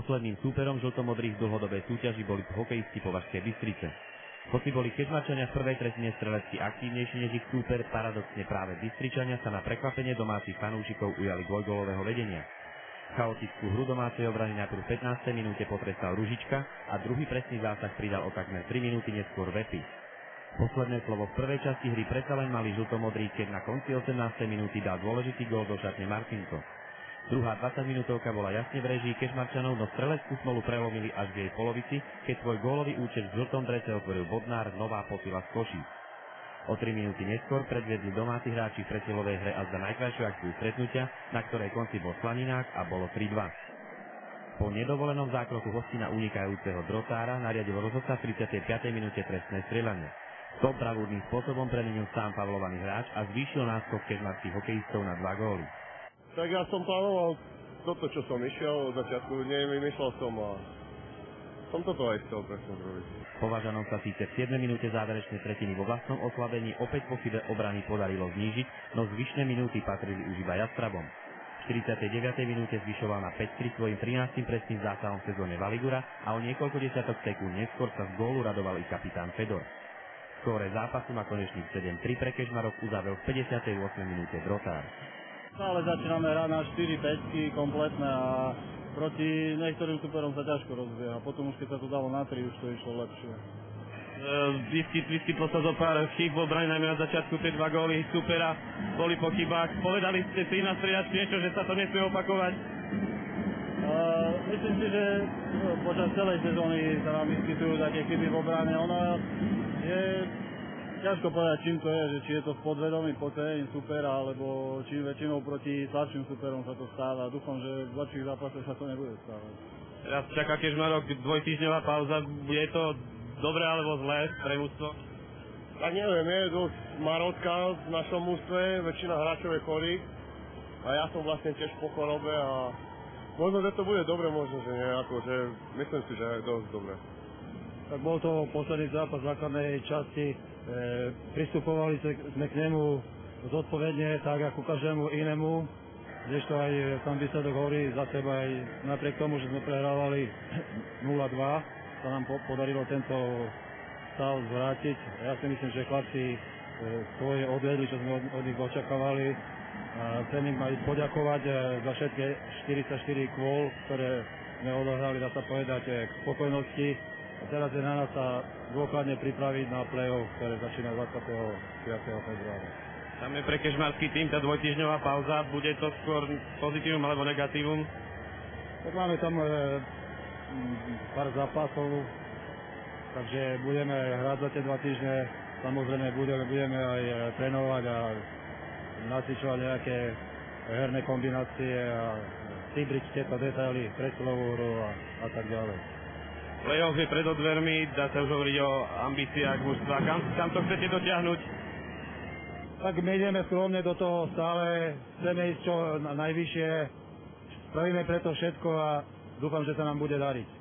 Posledným súperom žltomodrých v dlhodobej súťaži boli hokejisti Považskej Bystrice. Hoci boli Kežmarčania v prvej tretine strelecky aktívnejší než ich súper, paradoxne práve Bystričania sa na prekvapenie domácich fanúšikov ujali dvojgólového vedenia. Chaotickú hru domácej obrany najprv v 15. minúte potrestal Ružička a druhý presný zásah pridal o takmer 3 minúty neskôr Vepy. Posledné slovo v prvej časti hry predsa len mali žltomodrí, keď na konci 18. minúty dal dôležitý gól do šatne Martinko. Druhá 20-minútovka bola jasne v réžii Kežmarčanov, no streleckú smolu prelomili až v jej polovici, keď svoj gólový účet v žltom drese otvoril bodnár Nová Posila z Košíc. O 3 minúty neskôr predviedli domáci hráči v presilovej hre azda najkrajšiu akciu stretnutia, na ktorej konci bol Slaninák a bolo 3-2. Po nedovolenom zákroku hostina unikajúceho Drotára nariadil rozhodca v 35. minúte trestné strieľanie. To bravúrnym spôsobom premenil sám faulovaný hráč a zvýšil náskok kežmarských hokejistov na 2 góly. Tak ja som plánoval toto, čo som išiel od začiatku, nevymýšľal som a som toto aj chcel presne zrobiť. Považanom sa síce v 7. minúte záverečnej tretiny vo vlastnom oslabení opäť po chybe obrany podarilo znížiť, no zvyšné minúty patrili už iba Jastrabom. V 49. minúte zvyšoval na 5-3 svojim 13. presným zásahom v sezóne Valigura a o niekoľko desiatok sekúnd neskôr sa z gólu radoval i kapitán Fedor. Skóre zápasu na konečných 7-3 pre Kežmarok uzavrel v 58. minúte Drotár. Ale začíname hrať na 4-5 kompletné a proti niektorým superom sa ťažko rozbieha. Potom už keď sa to dalo na 3, už to išlo lepšie. Vyskytlo sa zo pár chýb v obrane, najmä na začiatku tie 2 góly supera boli po chybách. Povedali ste si na striedačku niečo, že sa to nesmie opakovať? Myslím si, že počas celej sezóny sa nám vyskytujú také chyby v obrane. Ono je ťažko povedať, čím to je, že či je to v podvedomí podcenením supera, alebo či väčšinou proti slabším superom sa to stáva. Dúfam, že v lepších zápasoch sa to nebude stávať. Teraz čaká Kežmarok dvojtýždňová pauza. Je to dobré alebo zlé pre mužstvo? Tak neviem, je dosť marotka v našom mužstve, väčšina hráčov je chorých a ja som vlastne tiež po chorobe a možno, že to bude dobre, možno, že nie, akože myslím si, že je dosť dobre. Tak bol to posledný zápas základnej časti. Pristupovali sme k nemu zodpovedne, tak ako každému inému, kdežto aj tam výsledok hovorí za seba, aj napriek tomu, že sme prehrávali 0-2, sa nám podarilo tento stav zvrátiť. Ja si myslím, že chlapci svoje odvedli, čo sme od nich očakávali. Chcem im aj poďakovať za všetky 44 kôl, ktoré sme odohrali, dá sa povedať, k spokojnosti. A teraz je na nás sa dôkladne pripraviť na play-off, ktoré začína 25. februára. Tam je pre kežmarský tým tá dvojtýždňová pauza. Bude to skôr pozitívum alebo negatívum? Tak máme tam pár zápasov, takže budeme hrať za tie 2 týždne. Samozrejme budeme aj trénovať a nacvičovať nejaké herné kombinácie a cibriť tieto detaily, presilovú hru a tak ďalej. Playoff je pred dvermi, dá sa už hovoriť o ambíciách mužstva. Kam to chcete dotiahnuť? Tak my ideme skromne do toho stále, chceme ísť čo najvyššie, spravíme preto všetko a dúfam, že sa nám bude dariť.